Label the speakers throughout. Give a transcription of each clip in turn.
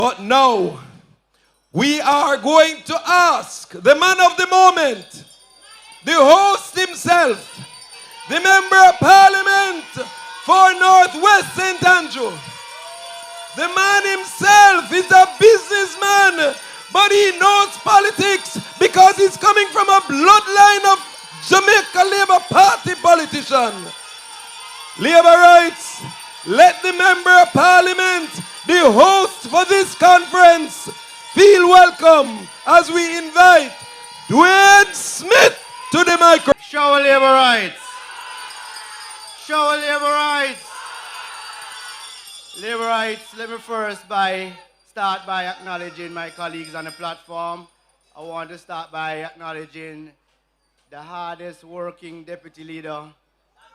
Speaker 1: But now, we are going to ask the man of the moment, the host himself, the Member of Parliament for Northwest St. Andrew. The man himself is a businessman, but he knows politics because he's coming from a bloodline of Jamaica Labour Party politician. Labour rights, let the Member of Parliament, the host for this conference, feel welcome as we invite Duane Smith to the microphone.
Speaker 2: Show Labour rights. Show Labour rights. Labour rights, let me first start by acknowledging my colleagues on the platform. I want to start by acknowledging the hardest working deputy leader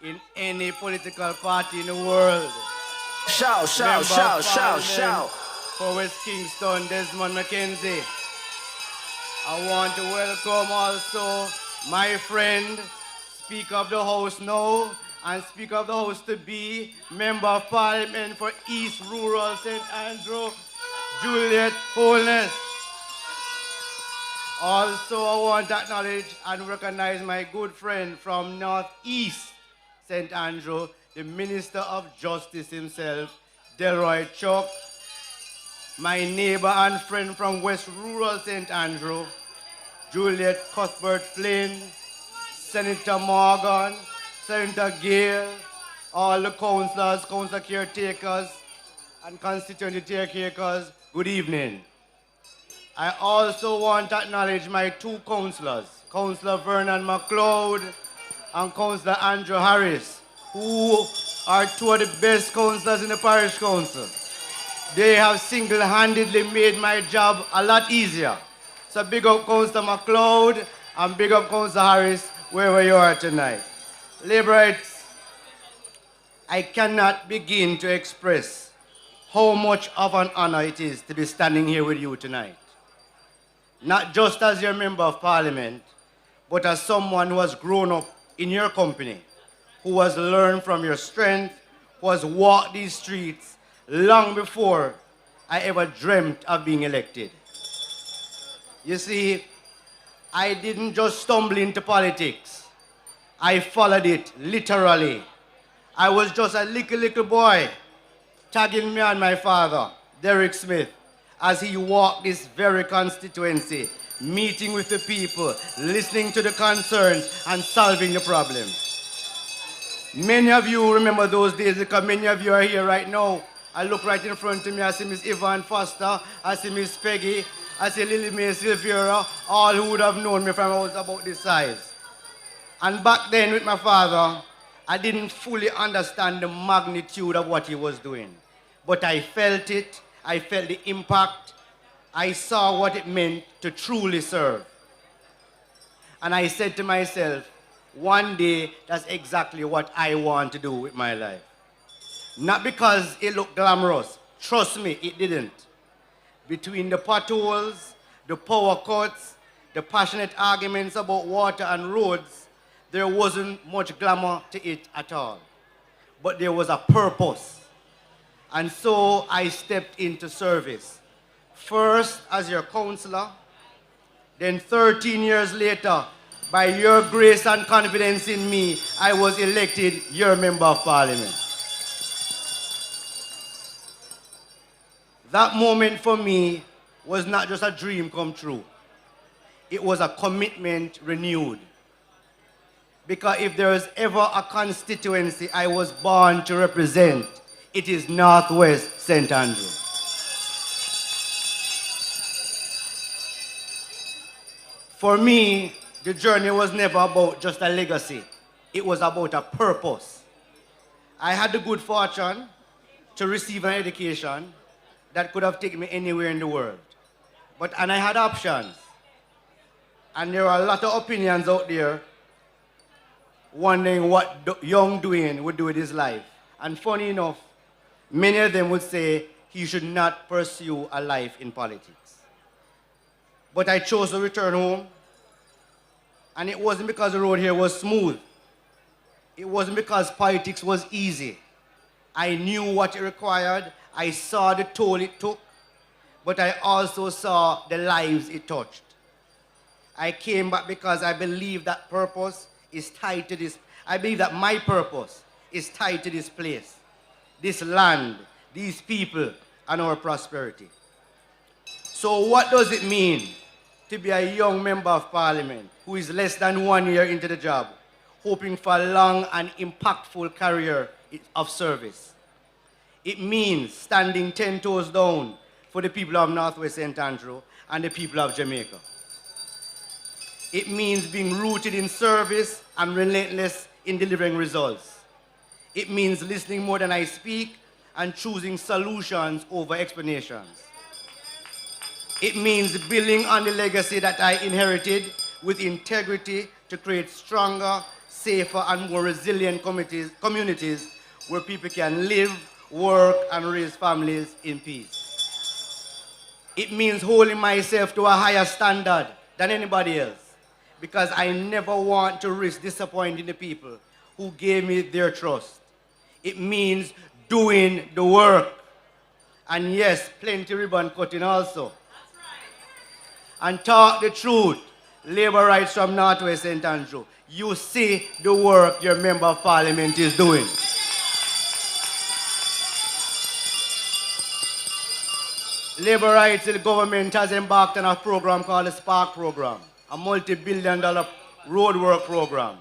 Speaker 2: in any political party in the world.
Speaker 3: Shout.
Speaker 2: For West Kingston, Desmond McKenzie. I want to welcome also my friend, Speaker of the House now, and Speaker of the House to be, Member of Parliament for East Rural St. Andrew, Juliet Holness. Also, I want to acknowledge and recognize my good friend from Northeast St. Andrew, the Minister of Justice himself, Delroy Chuck, my neighbor and friend from West Rural St. Andrew, Juliet Cuthbert Flynn, Senator Morgan, Senator Gale, all the councillors, council caretakers, and constituency caretakers, good evening. I also want to acknowledge my two councillors, Councillor Vernon McLeod and Councillor Andrew Harris, who are two of the best councillors in the parish council. They have single-handedly made my job a lot easier. So big up Councillor McLeod and big up Councillor Harris, wherever you are tonight. Labour rights, I cannot begin to express how much of an honor it is to be standing here with you tonight. Not just as your Member of Parliament, but as someone who has grown up in your company, who has learned from your strength, who has walked these streets long before I ever dreamt of being elected. You see, I didn't just stumble into politics. I followed it literally. I was just a little boy, tagging me and my father, Derek Smith, as he walked this very constituency, meeting with the people, listening to the concerns, and solving the problems. Many of you remember those days because many of you are here right now. I look right in front of me, I see Miss Yvonne Foster, I see Miss Peggy, I see Lily Mae Silvera, all who would have known me from I was about this size. And back then with my father, I didn't fully understand the magnitude of what he was doing. But I felt it, I felt the impact, I saw what it meant to truly serve. And I said to myself, one day, that's exactly what I want to do with my life. Not because it looked glamorous. Trust me, it didn't. Between the potholes, the power cuts, the passionate arguments about water and roads, there wasn't much glamour to it at all. But there was a purpose. And so I stepped into service. First as your councillor, then 13 years later, by your grace and confidence in me, I was elected your Member of Parliament. That moment for me was not just a dream come true. It was a commitment renewed. Because if there is ever a constituency I was born to represent, it is Northwest St. Andrew. For me, the journey was never about just a legacy. It was about a purpose. I had the good fortune to receive an education that could have taken me anywhere in the world. And I had options. And there are a lot of opinions out there wondering what young Duane would do with his life. And funny enough, many of them would say he should not pursue a life in politics. But I chose to return home, and it wasn't because the road here was smooth. It wasn't because politics was easy. I knew what it required. I saw the toll it took. but I also saw the lives it touched. I came back because I believe that purpose is tied to this. I believe that my purpose is tied to this place, this land, these people, and our prosperity. So what does it mean to be a young member of parliament who is less than 1 year into the job, hoping for a long and impactful career of service? It means standing 10 toes down for the people of Northwest St. Andrew and the people of Jamaica. It means being rooted in service and relentless in delivering results. It means listening more than I speak and choosing solutions over explanations. It means building on the legacy that I inherited with integrity to create stronger, safer, and more resilient communities where people can live, work, and raise families in peace. It means holding myself to a higher standard than anybody else, because I never want to risk disappointing the people who gave me their trust. It means doing the work. And yes, plenty ribbon cutting also. That's right. And talk the truth. Labor rights from Northwest St. Andrew. You see the work your member of parliament is doing. Labor rights, the government has embarked on a program called the Spark Program, a multi-billion-dollar roadwork program,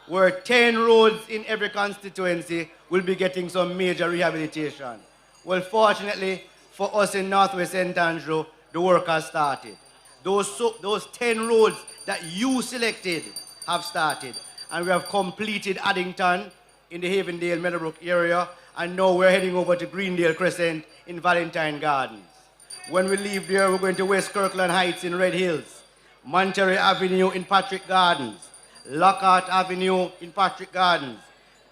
Speaker 2: where 10 roads in every constituency will be getting some major rehabilitation. Well, fortunately for us in Northwest St. Andrew, the work has started. Those 10 roads that you selected have started. And we have completed Addington in the Havendale, Meadowbrook area, and now we're heading over to Greendale Crescent in Valentine Gardens. When we leave there, we're going to West Kirkland Heights in Red Hills, Monterey Avenue in Patrick Gardens, Lockhart Avenue in Patrick Gardens,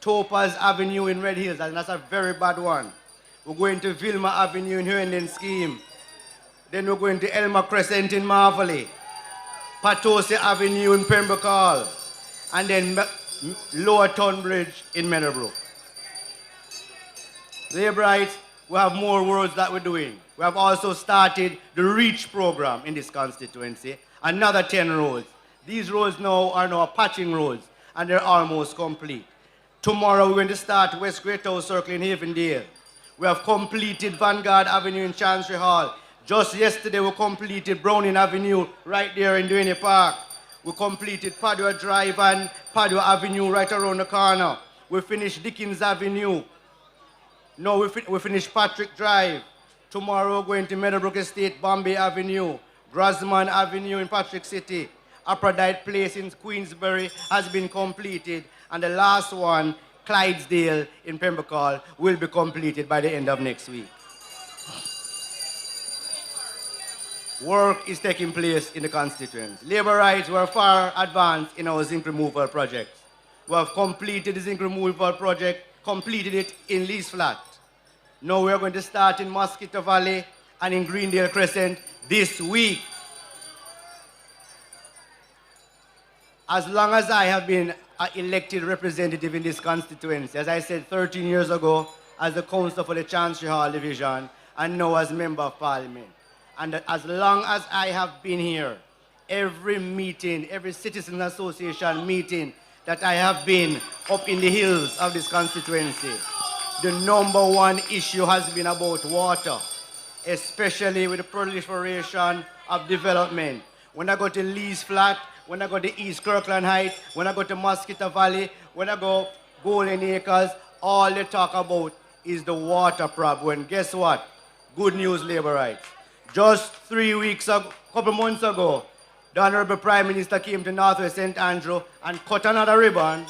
Speaker 2: Topaz Avenue in Red Hills, and that's a very bad one. We're going to Vilma Avenue in Herndon Scheme. Then we're going to Elma Crescent in Marvelly, Patosi Avenue in Pembroke Hall, and then Lower Tunbridge in Meadowbrook. Labor rights, we have more roads that we're doing. We have also started the REACH program in this constituency, another 10 roads. These roads now are now patching roads, and they're almost complete. Tomorrow we're going to start West Great House Circle in Havendale. We have completed Vanguard Avenue in Chancery Hall. Just yesterday we completed Browning Avenue right there in Duane Park. We completed Padua Drive and Padua Avenue right around the corner. We finished Dickens Avenue. Now we finished Patrick Drive. Tomorrow we're going to Meadowbrook Estate, Bombay Avenue, Grosman Avenue in Patrick City. Aphrodite Place in Queensbury has been completed. And the last one, Clydesdale in Pembroke Hall, will be completed by the end of next week. Work is taking place in the constituency. Labor rights were far advanced in our zinc removal project. We have completed the zinc removal project, completed it in Lee's Flat. Now we are going to start in Mosquito Valley and in Greendale Crescent this week. As long as I have been an elected representative in this constituency, as I said 13 years ago, as the councillor for the Chancery Hall Division, and now as Member of Parliament. And as long as I have been here, every meeting, every citizen association meeting that I have been up in the hills of this constituency, the #1 issue has been about water, especially with the proliferation of development. When I go to Lee's Flat, when I go to East Kirkland Heights, when I go to Mosquito Valley, when I go Golden Acres, all they talk about is the water problem. And guess what? Good news, labor rights. Just 3 weeks ago, couple months ago, the Honorable Prime Minister came to Northwest St. Andrew and cut another ribbon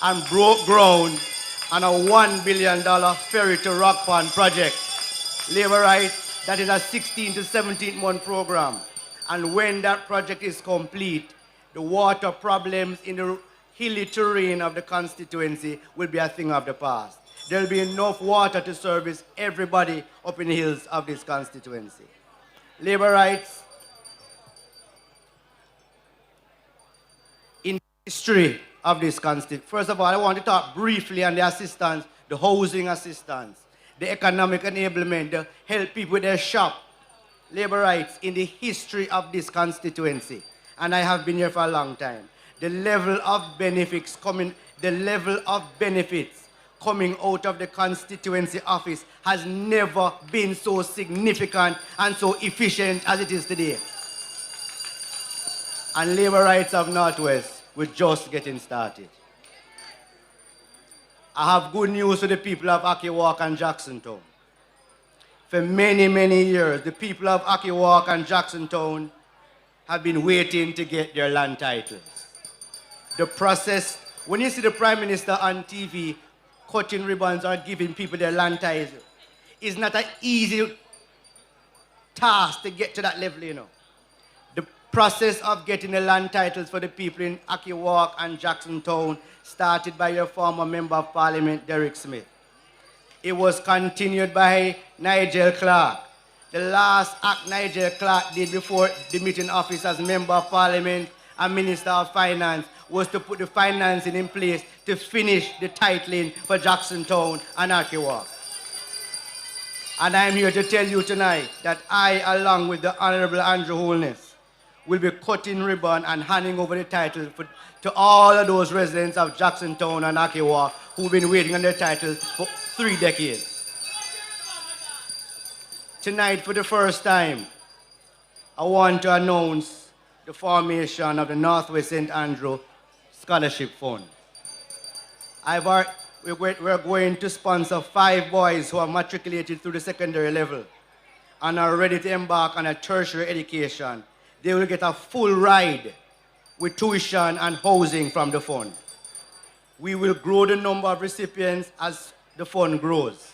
Speaker 2: and broke ground on a $1 billion ferry to Rock Pond project. Labor rights, that is a 16 to 17 month program. And when that project is complete, the water problems in the hilly terrain of the constituency will be a thing of the past. There will be enough water to service everybody up in the hills of this constituency. Labor rights. In the history of this constituency, first of all, I want to talk briefly on the assistance, the housing assistance. the economic enablement, the help people with their shop, labor rights in the history of this constituency. And I have been here for a long time. The level of benefits coming out of the constituency office has never been so significant and so efficient as it is today. And labor rights of Northwest, we're just getting started. I have good news for the people of Akiwalk and Jacksontown. For many, many years, the people of Akiwalk and Jacksontown have been waiting to get their land titles. The process, when you see the Prime Minister on TV cutting ribbons or giving people their land titles, it's not an easy task to get to that level, you know. The process of getting the land titles for the people in Akiwalk and Jacksontown started by your former Member of Parliament, Derek Smith. It was continued by Nigel Clark. The last act Nigel Clark did before the meeting office as Member of Parliament and Minister of Finance was to put the financing in place to finish the titling for Jacksontown and Akiwalk. And I'm here to tell you tonight that I, along with the Honorable Andrew Holness, will be cutting ribbon and handing over the title to all of those residents of Jacksontown and Akiwalk who've been waiting on their titles for 3 decades. Tonight, for the first time, I want to announce the formation of the Northwest St. Andrew Scholarship Fund. We're going to sponsor 5 boys who are matriculated through the secondary level and are ready to embark on a tertiary education. They will get a full ride with tuition and housing from the fund. We will grow the number of recipients as the fund grows.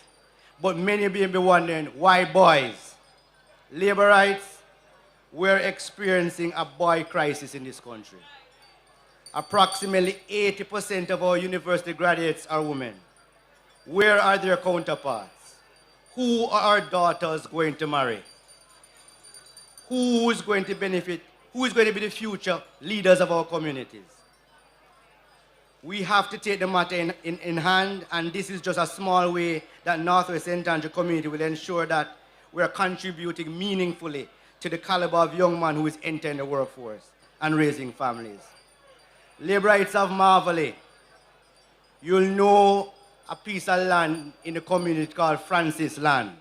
Speaker 2: But many may be wondering, why boys? Labor rights, we're experiencing a boy crisis in this country. Approximately 80% of our university graduates are women. Where are their counterparts? Who are our daughters going to marry? Who is going to benefit? Who is going to be the future leaders of our communities? We have to take the matter in hand, and this is just a small way that Northwest St. Andrew community will ensure that we're contributing meaningfully to the caliber of young man who is entering the workforce and raising families. Labor rights of Marvelly. You'll know a piece of land in the community called Francis Land.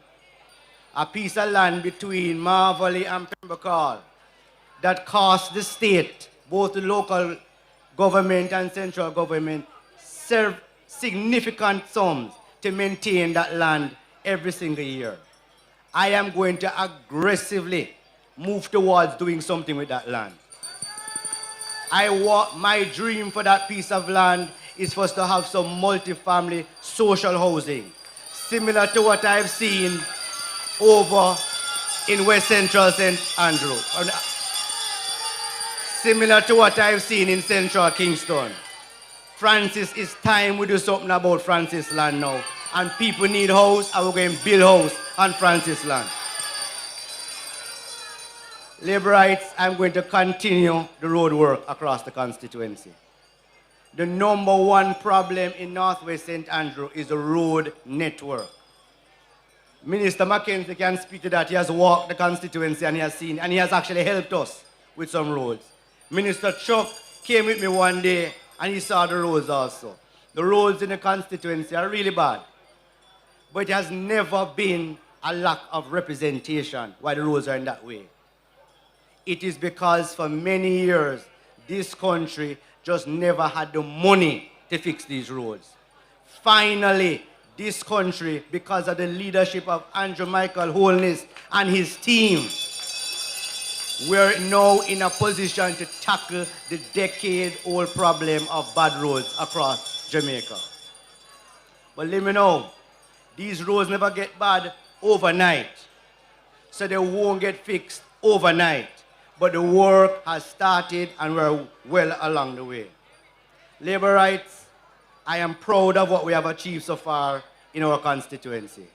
Speaker 2: A piece of land between Marvelly and Pembroke that cost the state, both the local government and central government, significant sums to maintain that land every single year. I am going to aggressively move towards doing something with that land. My dream for that piece of land is for us to have some multi-family social housing, similar to what I've seen over in West Central St. Andrew. Similar to what I've seen in Central Kingston. Francis, it's time we do something about Francis Land now. And people need house, and we're going to build house on Francis Land. Labor rights, I'm going to continue the road work across the constituency. The #1 problem in Northwest St. Andrew is the road network. Minister Mackenzie can speak to that. He has walked the constituency and he has seen, and he has actually helped us with some roads. Minister Chuck came with me one day and he saw the roads also. The roads in the constituency are really bad. But it has never been a lack of representation why the roads are in that way. It is because for many years, this country just never had the money to fix these roads. Finally, this country, because of the leadership of Andrew Michael Holness and his team, we're now in a position to tackle the decade-old problem of bad roads across Jamaica. But let me know, these roads never get bad overnight, so they won't get fixed overnight. But the work has started and we're well along the way. Labor rights, I am proud of what we have achieved so far in our constituency.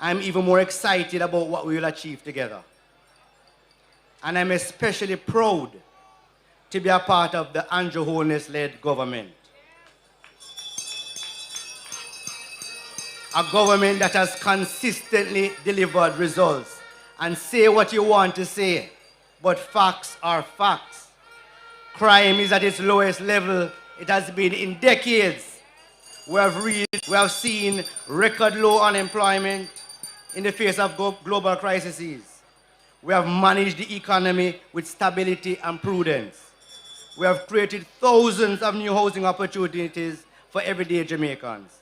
Speaker 2: I'm even more excited about what we will achieve together. And I'm especially proud to be a part of the Andrew Holness-led government. A government that has consistently delivered results. And say what you want to say, but facts are facts. Crime is at its lowest level it has been in decades. We have seen record low unemployment in the face of global crises. We have managed the economy with stability and prudence. We have created thousands of new housing opportunities for everyday Jamaicans.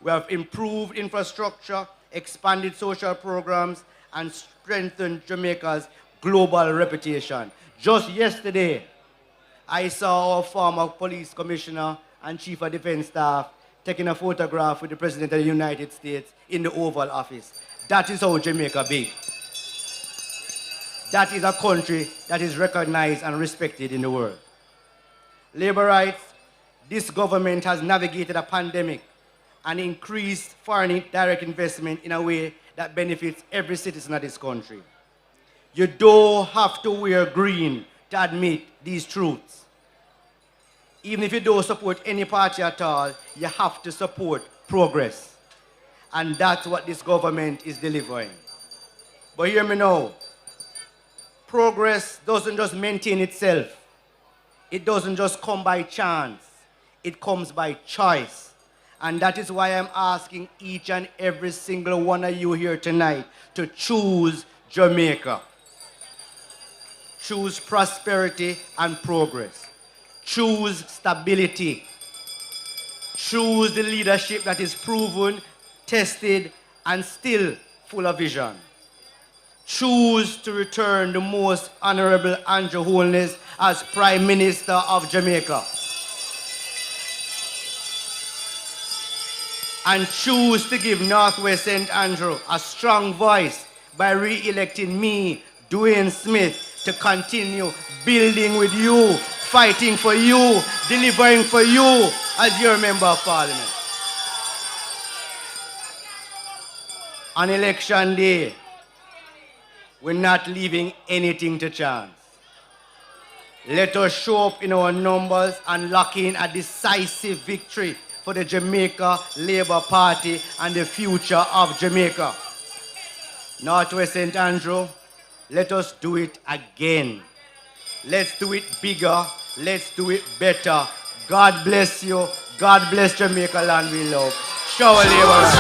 Speaker 2: We have improved infrastructure, expanded social programs, and strengthened Jamaica's global reputation. Just yesterday, I saw our former police commissioner and chief of defense staff taking a photograph with the President of the United States in the Oval Office. That is how Jamaica big. That is a country that is recognized and respected in the world. Labor rights, this government has navigated a pandemic and increased foreign direct investment in a way that benefits every citizen of this country. You don't have to wear green to admit these truths. Even if you don't support any party at all, you have to support progress. And that's what this government is delivering. But hear me now. Progress doesn't just maintain itself. It doesn't just come by chance. It comes by choice. And that is why I'm asking each and every single one of you here tonight to choose Jamaica. Choose prosperity and progress. Choose stability. Choose the leadership that is proven, tested, and still full of vision. Choose to return the most honorable Andrew Holness as Prime Minister of Jamaica. And choose to give Northwest St. Andrew a strong voice by re-electing me, Duane Smith, to continue building with you, fighting for you, delivering for you as your Member of Parliament. On election day, we're not leaving anything to chance. Let us show up in our numbers and lock in a decisive victory for the Jamaica Labour Party and the future of Jamaica. Northwest St. Andrew, let us do it again. Let's do it bigger. Let's do it better. God bless you. God bless Jamaica land we love. Shower Labour.